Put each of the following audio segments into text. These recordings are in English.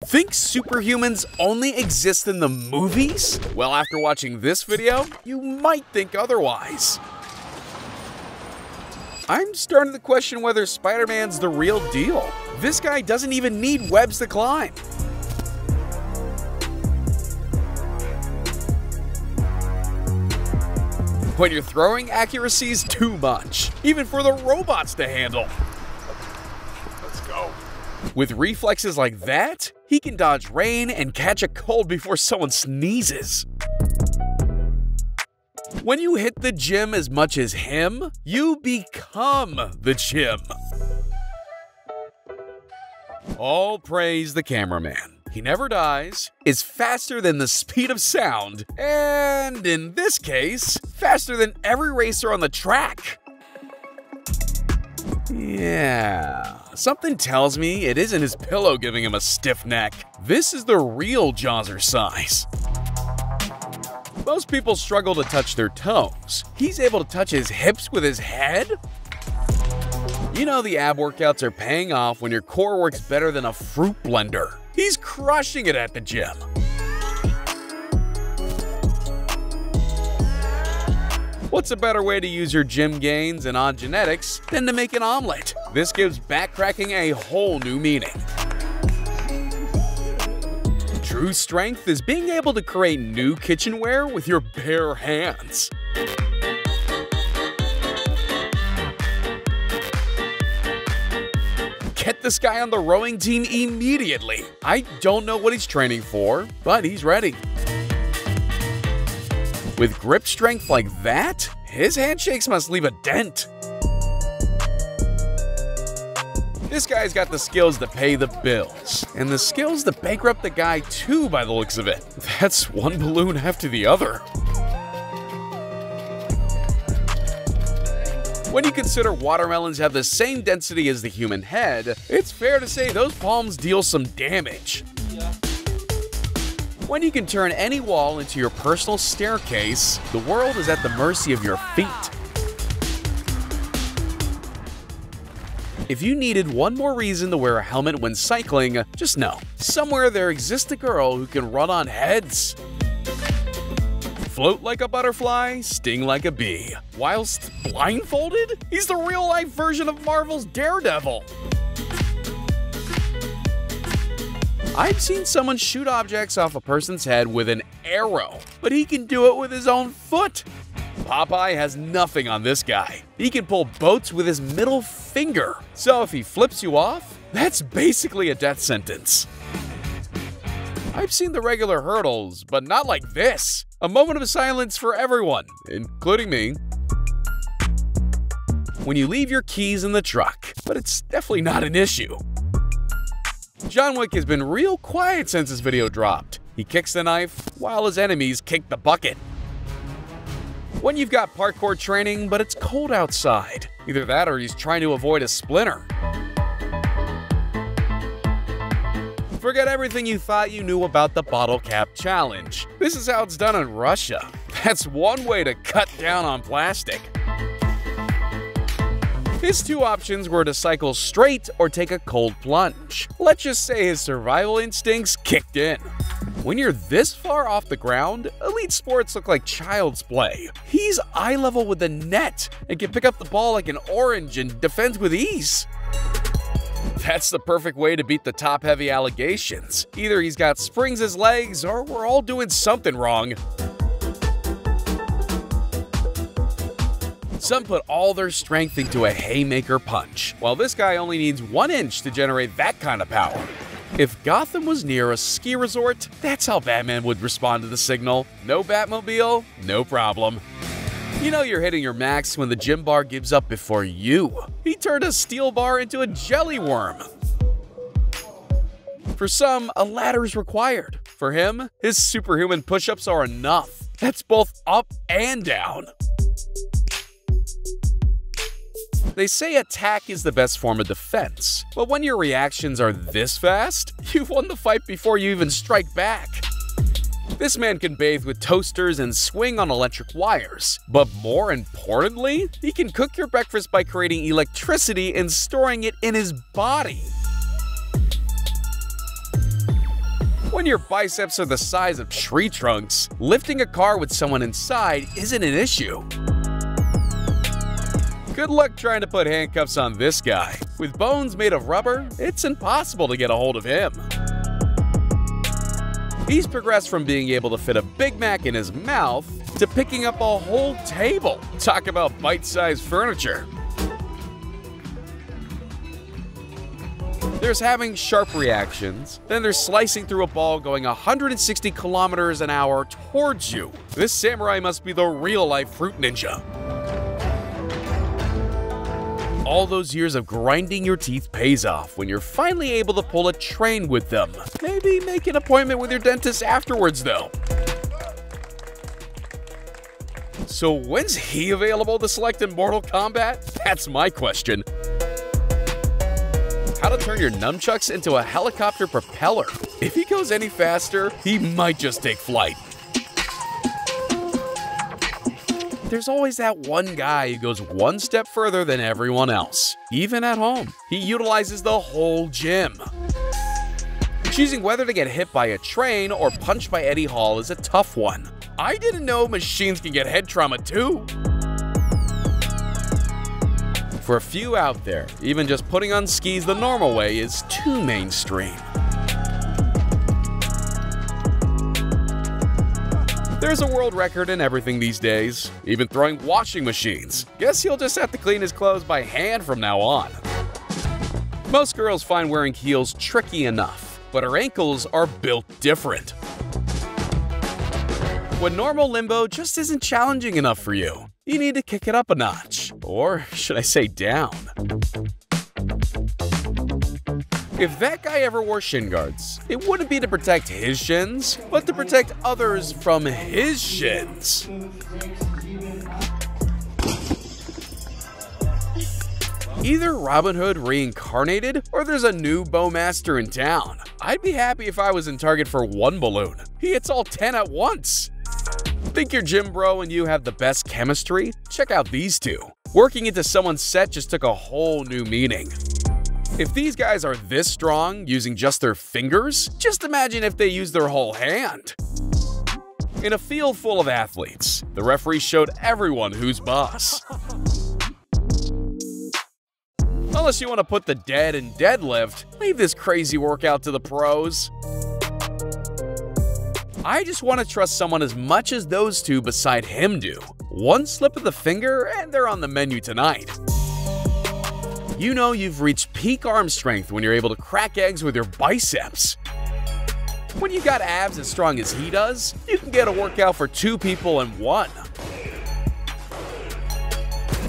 Think superhumans only exist in the movies? Well, after watching this video, you might think otherwise. I'm starting to question whether Spider-Man's the real deal. This guy doesn't even need webs to climb. When your throwing accuracy is too much, even for the robots to handle. Let's go. With reflexes like that, he can dodge rain and catch a cold before someone sneezes. When you hit the gym as much as him, you become the gym. All praise the cameraman. He never dies, is faster than the speed of sound, and in this case, faster than every racer on the track. Yeah, something tells me it isn't his pillow giving him a stiff neck. This is the real Jazzercise. Most people struggle to touch their toes. He's able to touch his hips with his head? You know the ab workouts are paying off when your core works better than a fruit blender. He's crushing it at the gym. What's a better way to use your gym gains and odd genetics than to make an omelet? This gives backcracking a whole new meaning. True strength is being able to create new kitchenware with your bare hands. Get this guy on the rowing team immediately. I don't know what he's training for, but he's ready. With grip strength like that, his handshakes must leave a dent. This guy's got the skills to pay the bills, and the skills to bankrupt the guy too by the looks of it. That's one balloon after the other. When you consider watermelons have the same density as the human head, it's fair to say those palms deal some damage. When you can turn any wall into your personal staircase, the world is at the mercy of your feet. If you needed one more reason to wear a helmet when cycling, just know, somewhere there exists a girl who can run on heads. Float like a butterfly, sting like a bee. Whilst blindfolded? He's the real-life version of Marvel's Daredevil. I've seen someone shoot objects off a person's head with an arrow, but he can do it with his own foot. Popeye has nothing on this guy. He can pull boats with his middle finger. So if he flips you off, that's basically a death sentence. I've seen the regular hurdles, but not like this. A moment of silence for everyone, including me. When you leave your keys in the truck, but it's definitely not an issue. John Wick has been real quiet since his video dropped. He kicks the knife while his enemies kick the bucket. When you've got parkour training, but it's cold outside. Either that or he's trying to avoid a splinter. Forget everything you thought you knew about the bottle cap challenge. This is how it's done in Russia. That's one way to cut down on plastic. His two options were to cycle straight or take a cold plunge. Let's just say his survival instincts kicked in. When you're this far off the ground, elite sports look like child's play. He's eye level with the net and can pick up the ball like an orange and defends with ease. That's the perfect way to beat the top-heavy allegations. Either he's got springs as legs or we're all doing something wrong. Some put all their strength into a haymaker punch, while this guy only needs 1 inch to generate that kind of power. If Gotham was near a ski resort, that's how Batman would respond to the signal. No Batmobile, no problem. You know you're hitting your max when the gym bar gives up before you. He turned a steel bar into a jelly worm. For some, a ladder is required. For him, his superhuman push-ups are enough. That's both up and down. They say attack is the best form of defense, but when your reactions are this fast, you've won the fight before you even strike back. This man can bathe with toasters and swing on electric wires, but more importantly, he can cook your breakfast by creating electricity and storing it in his body. When your biceps are the size of tree trunks, lifting a car with someone inside isn't an issue. Good luck trying to put handcuffs on this guy. With bones made of rubber, it's impossible to get a hold of him. He's progressed from being able to fit a Big Mac in his mouth to picking up a whole table. Talk about bite-sized furniture. There's having sharp reactions, then there's slicing through a ball going 160 kilometers an hour towards you. This samurai must be the real-life fruit ninja. All those years of grinding your teeth pays off when you're finally able to pull a train with them. Maybe make an appointment with your dentist afterwards, though. So when's he available to select in Mortal Kombat? That's my question. How to turn your nunchucks into a helicopter propeller. If he goes any faster, he might just take flight. There's always that one guy who goes one step further than everyone else. Even at home, he utilizes the whole gym. Choosing whether to get hit by a train or punched by Eddie Hall is a tough one. I didn't know machines can get head trauma too. For a few out there, even just putting on skis the normal way is too mainstream. There's a world record in everything these days, even throwing washing machines. Guess he'll just have to clean his clothes by hand from now on. Most girls find wearing heels tricky enough, but her ankles are built different. When normal limbo just isn't challenging enough for you, you need to kick it up a notch. Or should I say down? If that guy ever wore shin guards, it wouldn't be to protect his shins, but to protect others from his shins. Either Robin Hood reincarnated, or there's a new Bowmaster in town. I'd be happy if I was in target for one balloon. He hits all 10 at once. Think your gym bro and you have the best chemistry? Check out these two. Working into someone's set just took a whole new meaning. If these guys are this strong using just their fingers, just imagine if they use their whole hand. In a field full of athletes, the referee showed everyone who's boss. Unless you want to put the dead in deadlift, leave this crazy workout to the pros. I just want to trust someone as much as those two beside him do. One slip of the finger and they're on the menu tonight. You know you've reached peak arm strength when you're able to crack eggs with your biceps. When you got abs as strong as he does, you can get a workout for two people in one.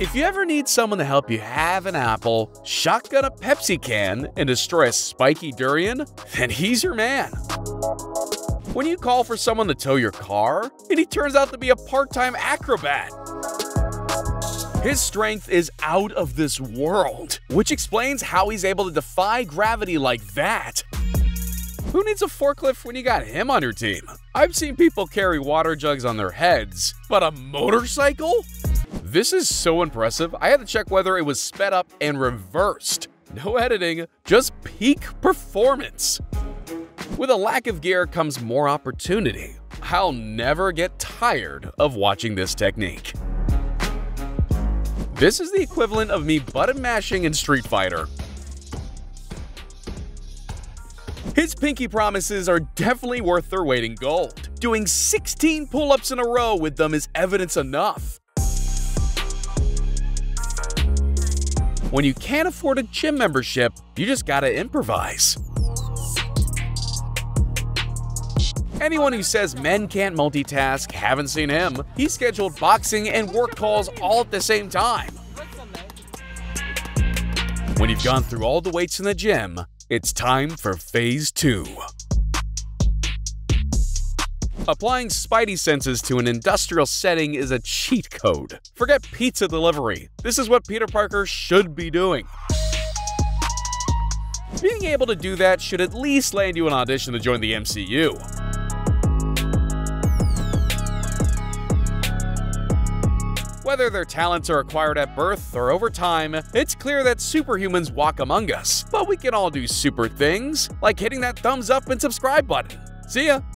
If you ever need someone to help you have an apple, shotgun a Pepsi can, and destroy a spiky durian, then he's your man. When you call for someone to tow your car, and he turns out to be a part-time acrobat. His strength is out of this world, which explains how he's able to defy gravity like that. Who needs a forklift when you got him on your team? I've seen people carry water jugs on their heads, but a motorcycle? This is so impressive, I had to check whether it was sped up and reversed. No editing, just peak performance. With a lack of gear comes more opportunity. I'll never get tired of watching this technique. This is the equivalent of me button mashing in Street Fighter. His pinky promises are definitely worth their weight in gold. Doing 16 pull-ups in a row with them is evidence enough. When you can't afford a gym membership, you just gotta improvise. Anyone who says men can't multitask haven't seen him. He scheduled boxing and work calls all at the same time. When you've gone through all the weights in the gym, it's time for phase 2. Applying spidey senses to an industrial setting is a cheat code. Forget pizza delivery. This is what Peter Parker should be doing. Being able to do that should at least land you an audition to join the MCU. Whether their talents are acquired at birth or over time, it's clear that superhumans walk among us. But we can all do super things, like hitting that thumbs up and subscribe button. See ya!